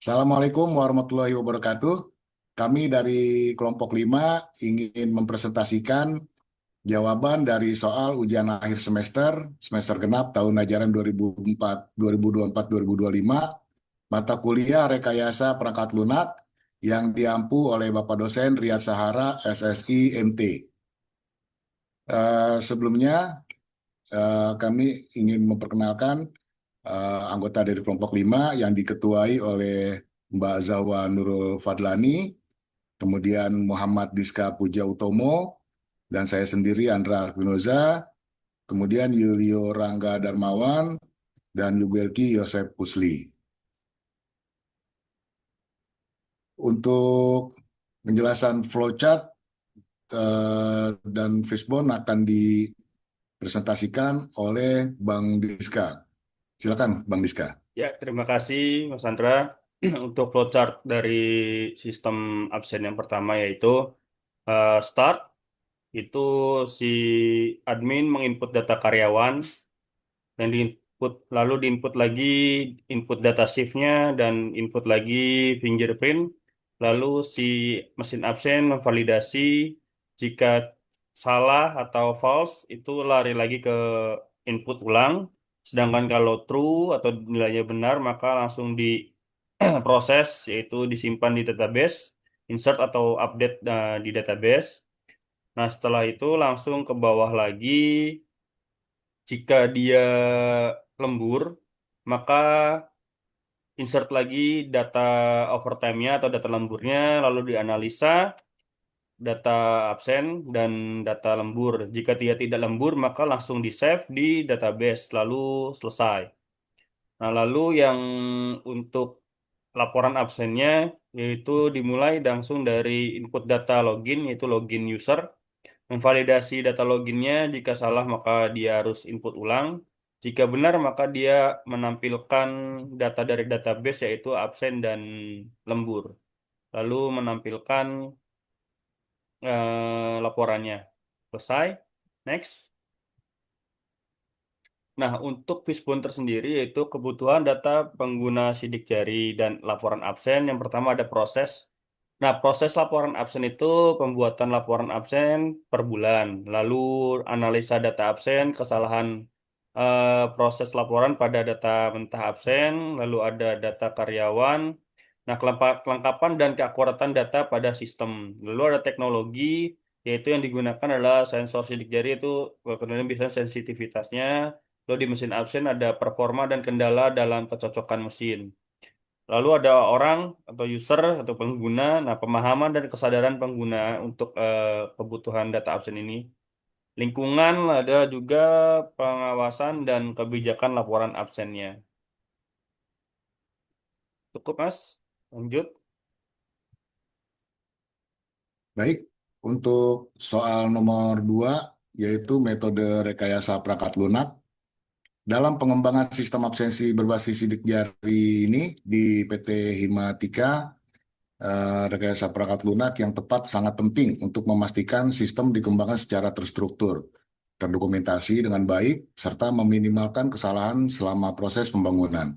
Assalamualaikum warahmatullahi wabarakatuh. Kami dari kelompok 5 ingin mempresentasikan jawaban dari soal ujian akhir semester genap tahun ajaran 2024-2025, mata kuliah Rekayasa Perangkat Lunak yang diampu oleh Bapak dosen Riyad Sahara, SSI, MT. Sebelumnya, kami ingin memperkenalkan anggota dari kelompok 5 yang diketuai oleh Mbak Zawa Nurul Fadlani, kemudian Muhammad Diska Puja Utomo, dan saya sendiri Andra Arvinoza, kemudian Yulio Rangga Darmawan, dan Yubelki Yosef Pusli. Untuk penjelasan flowchart dan fishbone akan dipresentasikan oleh Bang Diska. Silakan, Bang Diska. Ya, terima kasih Mas Andra. Untuk flowchart dari sistem absen yang pertama yaitu start, itu si admin menginput data karyawan dan lalu diinput lagi input data shift-nya dan input lagi fingerprint. Lalu si mesin absen memvalidasi jika salah atau false itu lari lagi ke input ulang. Sedangkan kalau true atau nilainya benar maka langsung diproses yaitu disimpan di database, insert atau update di database. Nah, setelah itu langsung ke bawah lagi. Jika dia lembur, maka insert lagi data overtime-nya atau data lemburnya, lalu dianalisa data absen dan data lembur. Jika dia tidak lembur, maka langsung di-save di database, lalu selesai. Nah, lalu yang untuk laporan absennya, yaitu dimulai langsung dari input data login, yaitu login user, memvalidasi data loginnya. Jika salah maka dia harus input ulang. Jika benar maka dia menampilkan data dari database yaitu absen dan lembur. Lalu menampilkan laporannya. Selesai. Next. Nah, untuk Fishbone tersendiri yaitu kebutuhan data pengguna sidik jari dan laporan absen. Yang pertama ada proses. Nah, proses laporan absen itu pembuatan laporan absen per bulan. Lalu analisa data absen, kesalahan proses laporan pada data mentah absen, lalu ada data karyawan. Nah, kelengkapan dan keakuratan data pada sistem. Lalu ada teknologi, yaitu yang digunakan adalah sensor sidik jari itu kemudian bisa sensitivitasnya. Lalu di mesin absen ada performa dan kendala dalam kecocokan mesin. Lalu ada orang atau user atau pengguna, nah pemahaman dan kesadaran pengguna untuk kebutuhan data absen ini. Lingkungan ada juga pengawasan dan kebijakan laporan absennya. Cukup Mas, lanjut. Baik, untuk soal nomor 2, yaitu metode rekayasa perangkat lunak. Dalam pengembangan sistem absensi berbasis sidik jari ini di PT Himatika, rekayasa perangkat lunak yang tepat sangat penting untuk memastikan sistem dikembangkan secara terstruktur, terdokumentasi dengan baik, serta meminimalkan kesalahan selama proses pembangunan.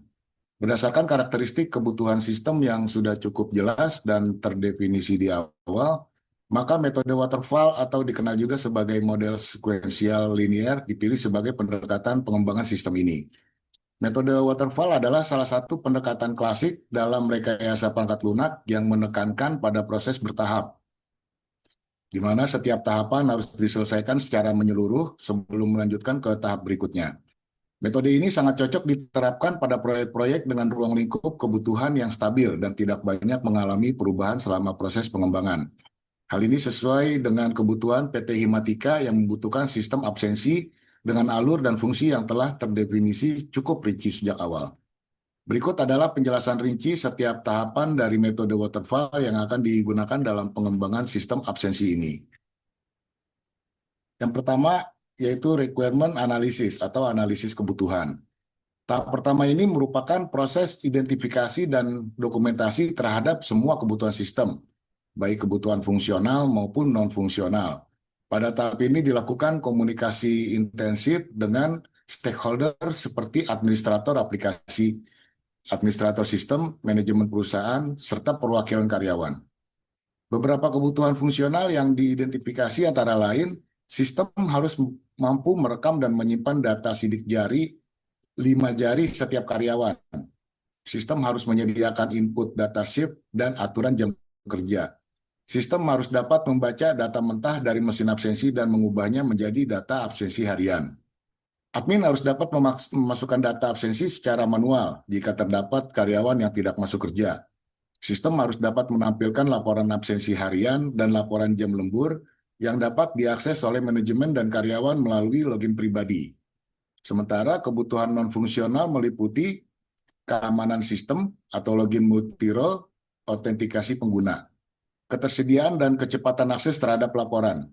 Berdasarkan karakteristik kebutuhan sistem yang sudah cukup jelas dan terdefinisi di awal, maka metode waterfall atau dikenal juga sebagai model sekuensial linear dipilih sebagai pendekatan pengembangan sistem ini. Metode waterfall adalah salah satu pendekatan klasik dalam rekayasa perangkat lunak yang menekankan pada proses bertahap, di mana setiap tahapan harus diselesaikan secara menyeluruh sebelum melanjutkan ke tahap berikutnya. Metode ini sangat cocok diterapkan pada proyek-proyek dengan ruang lingkup kebutuhan yang stabil dan tidak banyak mengalami perubahan selama proses pengembangan. Hal ini sesuai dengan kebutuhan PT Himatika yang membutuhkan sistem absensi dengan alur dan fungsi yang telah terdefinisi cukup rinci sejak awal. Berikut adalah penjelasan rinci setiap tahapan dari metode waterfall yang akan digunakan dalam pengembangan sistem absensi ini. Yang pertama yaitu requirement analysis atau analisis kebutuhan. Tahap pertama ini merupakan proses identifikasi dan dokumentasi terhadap semua kebutuhan sistem, baik kebutuhan fungsional maupun non-fungsional. Pada tahap ini dilakukan komunikasi intensif dengan stakeholder seperti administrator aplikasi, administrator sistem, manajemen perusahaan, serta perwakilan karyawan. Beberapa kebutuhan fungsional yang diidentifikasi antara lain, sistem harus mampu merekam dan menyimpan data sidik jari 5 jari setiap karyawan. Sistem harus menyediakan input data shift dan aturan jam kerja. Sistem harus dapat membaca data mentah dari mesin absensi dan mengubahnya menjadi data absensi harian. Admin harus dapat memasukkan data absensi secara manual jika terdapat karyawan yang tidak masuk kerja. Sistem harus dapat menampilkan laporan absensi harian dan laporan jam lembur yang dapat diakses oleh manajemen dan karyawan melalui login pribadi. Sementara kebutuhan non-fungsional meliputi keamanan sistem atau login multi-role, autentikasi pengguna, ketersediaan dan kecepatan akses terhadap laporan,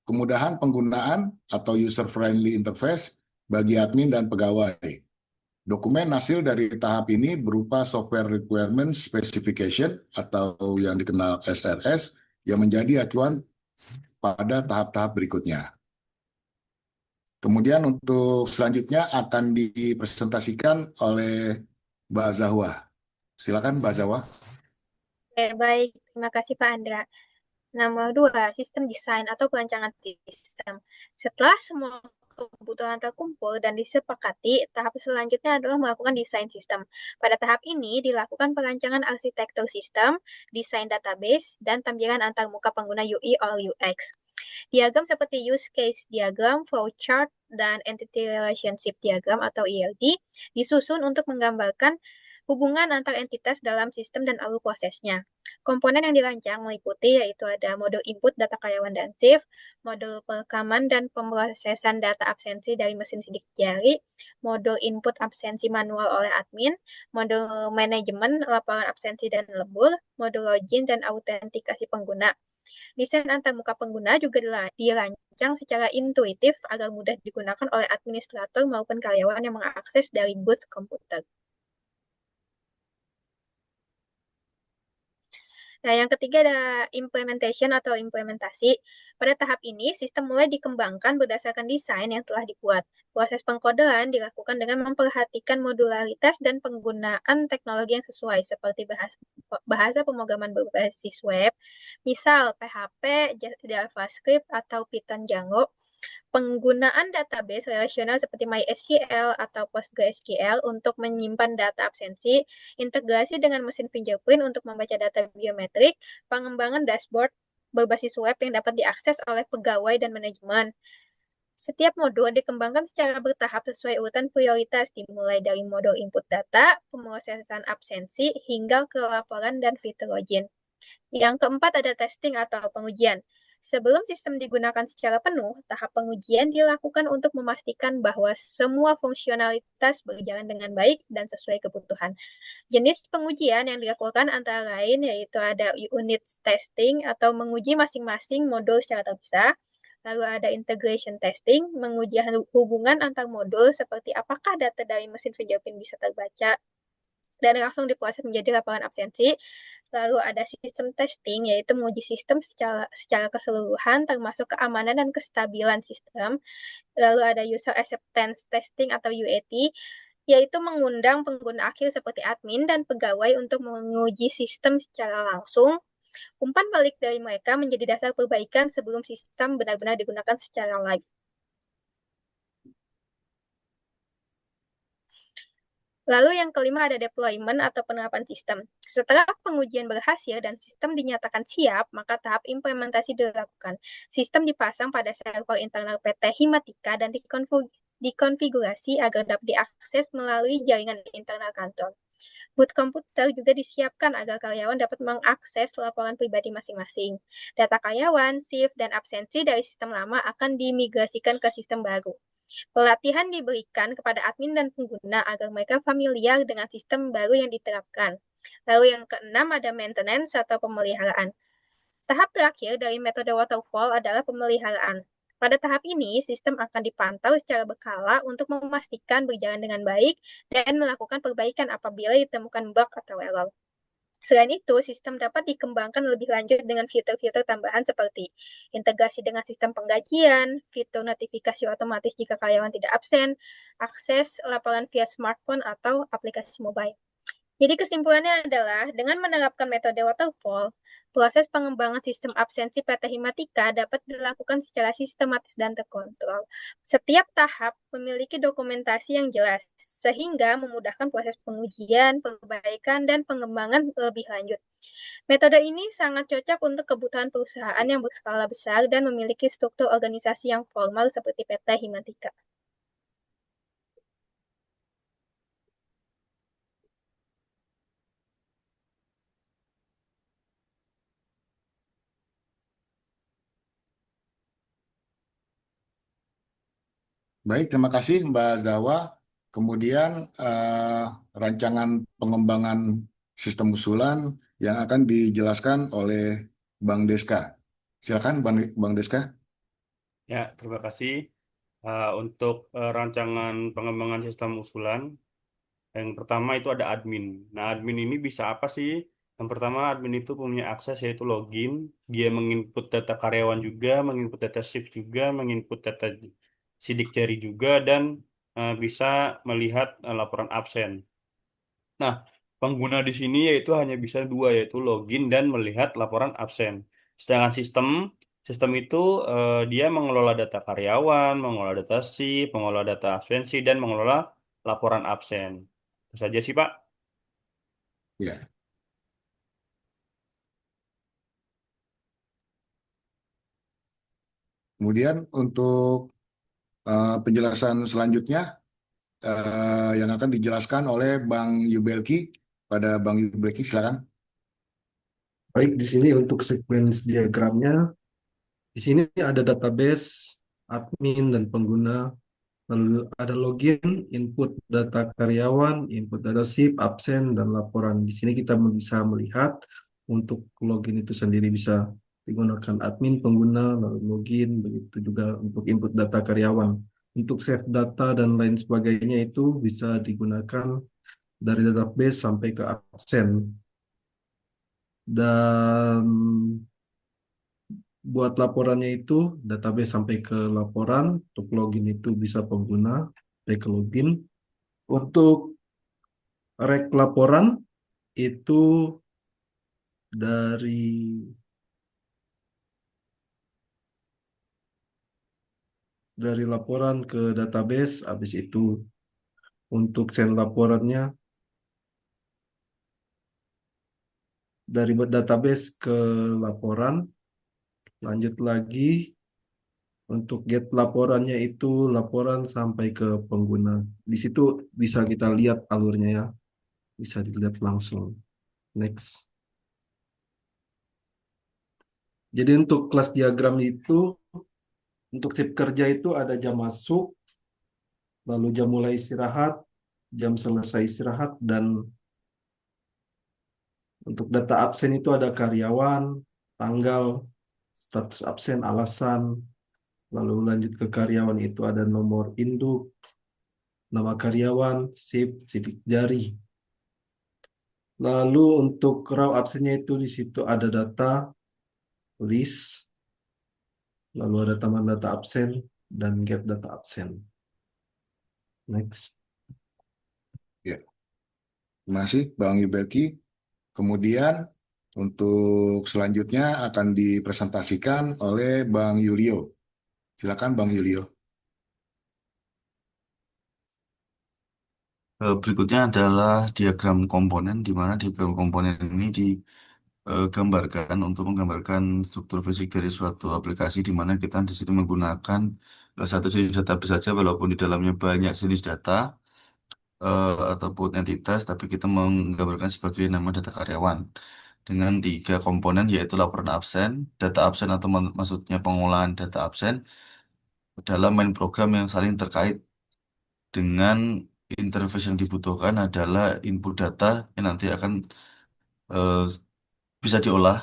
kemudahan penggunaan atau user-friendly interface bagi admin dan pegawai. Dokumen hasil dari tahap ini berupa Software Requirement Specification atau yang dikenal SRS yang menjadi acuan pada tahap-tahap berikutnya. Kemudian untuk selanjutnya akan dipresentasikan oleh Mbak Zahwa. Silakan Mbak Zahwa. Oke, baik. Terima kasih Pak Andra. Nomor 2, sistem desain atau perancangan sistem. Setelah semua kebutuhan terkumpul dan disepakati, tahap selanjutnya adalah melakukan desain sistem. Pada tahap ini dilakukan perancangan arsitektur sistem, desain database, dan tampilan antarmuka pengguna UI or UX. Diagram seperti use case diagram, flowchart, dan entity relationship diagram atau ELD disusun untuk menggambarkan hubungan antar entitas dalam sistem dan alur prosesnya. Komponen yang dirancang meliputi yaitu ada modul input data karyawan dan shift, modul perekaman dan pemrosesan data absensi dari mesin sidik jari, modul input absensi manual oleh admin, modul manajemen laporan absensi dan lembur, modul login dan autentikasi pengguna. Desain antarmuka pengguna juga dirancang secara intuitif agar mudah digunakan oleh administrator maupun karyawan yang mengakses dari booth komputer. Nah, yang ketiga ada implementation atau implementasi. Pada tahap ini, sistem mulai dikembangkan berdasarkan desain yang telah dibuat. Proses pengkodean dilakukan dengan memperhatikan modularitas dan penggunaan teknologi yang sesuai, seperti bahasa pemrograman berbasis web, misal PHP, JavaScript, atau Python Django. Penggunaan database relasional seperti MySQL atau PostgreSQL untuk menyimpan data absensi, integrasi dengan mesin fingerprint untuk membaca data biometrik, pengembangan dashboard berbasis web yang dapat diakses oleh pegawai dan manajemen. Setiap modul dikembangkan secara bertahap sesuai urutan prioritas, dimulai dari modul input data, pemrosesan absensi, hingga ke laporan dan fitur login. Yang keempat ada testing atau pengujian. Sebelum sistem digunakan secara penuh, tahap pengujian dilakukan untuk memastikan bahwa semua fungsionalitas berjalan dengan baik dan sesuai kebutuhan. Jenis pengujian yang dilakukan antara lain yaitu ada unit testing atau menguji masing-masing modul secara terpisah. Lalu ada integration testing, menguji hubungan antar modul seperti apakah data dari mesin fingerprint bisa terbaca dan langsung diproses menjadi laporan absensi. Lalu ada sistem testing, yaitu menguji sistem secara keseluruhan, termasuk keamanan dan kestabilan sistem. Lalu ada user acceptance testing atau UAT, yaitu mengundang pengguna akhir seperti admin dan pegawai untuk menguji sistem secara langsung. Umpan balik dari mereka menjadi dasar perbaikan sebelum sistem benar-benar digunakan secara live. Lalu yang kelima ada deployment atau penerapan sistem. Setelah pengujian berhasil dan sistem dinyatakan siap, maka tahap implementasi dilakukan. Sistem dipasang pada server internal PT Himatika dan dikonfigurasi agar dapat diakses melalui jaringan internal kantor. Boot komputer juga disiapkan agar karyawan dapat mengakses laporan pribadi masing-masing. Data karyawan, shift, dan absensi dari sistem lama akan dimigrasikan ke sistem baru. Pelatihan diberikan kepada admin dan pengguna agar mereka familiar dengan sistem baru yang diterapkan. Lalu yang keenam ada maintenance atau pemeliharaan. Tahap terakhir dari metode waterfall adalah pemeliharaan. Pada tahap ini, sistem akan dipantau secara berkala untuk memastikan berjalan dengan baik dan melakukan perbaikan apabila ditemukan bug atau error. Selain itu, sistem dapat dikembangkan lebih lanjut dengan fitur-fitur tambahan seperti integrasi dengan sistem penggajian, fitur notifikasi otomatis jika karyawan tidak absen, akses laporan via smartphone atau aplikasi mobile. Jadi kesimpulannya adalah dengan menerapkan metode waterfall, proses pengembangan sistem absensi PT Himatika dapat dilakukan secara sistematis dan terkontrol. Setiap tahap memiliki dokumentasi yang jelas, sehingga memudahkan proses pengujian, perbaikan, dan pengembangan lebih lanjut. Metode ini sangat cocok untuk kebutuhan perusahaan yang berskala besar dan memiliki struktur organisasi yang formal seperti PT Himatika. Baik, terima kasih Mbak Zawa. Kemudian rancangan pengembangan sistem usulan yang akan dijelaskan oleh Bang Deska. Silakan Bang Deska. Ya, terima kasih. Untuk rancangan pengembangan sistem usulan, yang pertama itu ada admin. Nah, admin ini bisa apa sih? Yang pertama, admin itu punya akses yaitu login. Dia menginput data karyawan juga, menginput data shift juga, menginput data sidik jari juga, dan bisa melihat laporan absen. Nah, pengguna di sini yaitu hanya bisa dua, yaitu login dan melihat laporan absen. Sedangkan sistem itu dia mengelola data karyawan, mengelola data shift, mengelola data absensi, dan mengelola laporan absen. Itu saja sih, Pak. Ya. Kemudian untuk penjelasan selanjutnya yang akan dijelaskan oleh Bang Yubelki. Pada Bang Yubelki, silakan. Baik, di sini untuk sequence diagramnya, di sini ada database, admin, dan pengguna. Lalu ada login, input data karyawan, input data SIP, absen, dan laporan. Di sini kita bisa melihat untuk login itu sendiri bisa digunakan admin, pengguna, lalu login, begitu juga untuk input data karyawan. Untuk save data dan lain sebagainya itu bisa digunakan dari database sampai ke absen. Dan buat laporannya itu database sampai ke laporan, untuk login itu bisa pengguna, sampai ke login. Untuk rek laporan itu dari laporan ke database, habis itu untuk send laporannya dari database ke laporan, lanjut lagi untuk get laporannya itu laporan sampai ke pengguna. Di situ bisa kita lihat alurnya ya, bisa dilihat langsung. Next. Jadi untuk kelas diagram itu, untuk shift kerja itu ada jam masuk, lalu jam mulai istirahat, jam selesai istirahat, dan untuk data absen itu ada karyawan, tanggal, status absen, alasan, lalu lanjut ke karyawan itu ada nomor induk, nama karyawan, shift, sidik jari. Lalu untuk raw absennya itu di situ ada data, list, lalu ada taman data absen, dan get data absen. Next. Ya, terima kasih Bang Yubelki. Kemudian untuk selanjutnya akan dipresentasikan oleh Bang Yulio. Silakan Bang Yulio. Berikutnya adalah diagram komponen, di mana diagram komponen ini digambarkan untuk menggambarkan struktur fisik dari suatu aplikasi, di mana kita di sini menggunakan satu jenis database saja, walaupun di dalamnya banyak jenis data ataupun entitas, tapi kita menggambarkan sebagai nama data karyawan dengan tiga komponen, yaitu laporan absen, data absen atau maksudnya pengolahan data absen dalam main program yang saling terkait. Dengan interface yang dibutuhkan adalah input data yang nanti akan eh, bisa diolah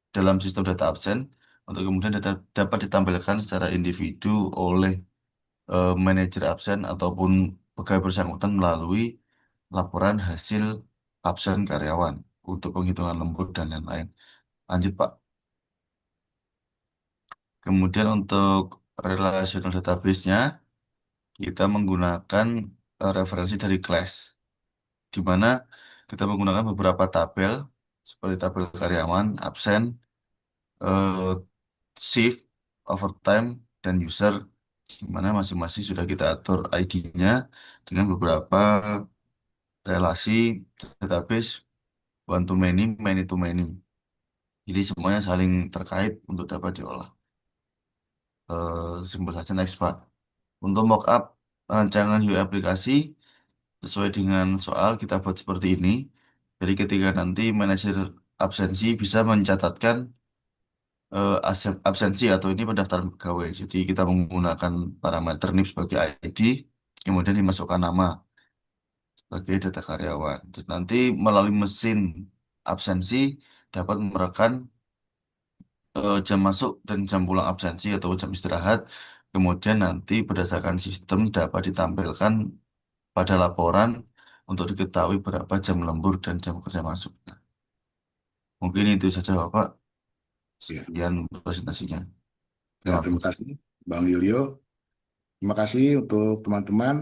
dalam sistem data absen untuk kemudian data dapat ditampilkan secara individu oleh manajer absen ataupun pegawai bersangkutan melalui laporan hasil absen karyawan. untuk penghitungan lembur dan lain-lain. Lanjut, Pak. Kemudian untuk relational database-nya, kita menggunakan referensi dari class, di mana kita menggunakan beberapa tabel, seperti tabel karyawan, absen, eh, shift, overtime, dan user, di mana masing-masing sudah kita atur ID-nya dengan beberapa relasi database one to many, many to many. Jadi semuanya saling terkait untuk dapat diolah. Simpel saja, next Pak. Untuk mockup rancangan UI aplikasi sesuai dengan soal kita buat seperti ini. Jadi ketika nanti manajer absensi bisa mencatatkan absensi atau ini pendaftaran pegawai. Jadi kita menggunakan parameter NIP sebagai ID, kemudian dimasukkan nama sebagai data karyawan. Terus nanti melalui mesin absensi dapat merekam jam masuk dan jam pulang absensi atau jam istirahat. Kemudian nanti berdasarkan sistem dapat ditampilkan pada laporan untuk diketahui berapa jam lembur dan jam kerja masuk. Mungkin itu saja Bapak. Ya. Sekian presentasinya. Ya, Terima terima kasih. kasih Bang Yulio. Terima kasih untuk teman-teman.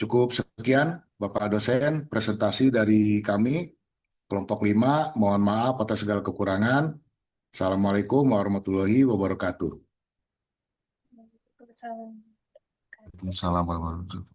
Cukup sekian Bapak dosen presentasi dari kami kelompok 5. Mohon maaf atas segala kekurangan. Assalamualaikum warahmatullahi wabarakatuh. Waalaikumsalam. Assalamualaikum warahmatullahi wabarakatuh.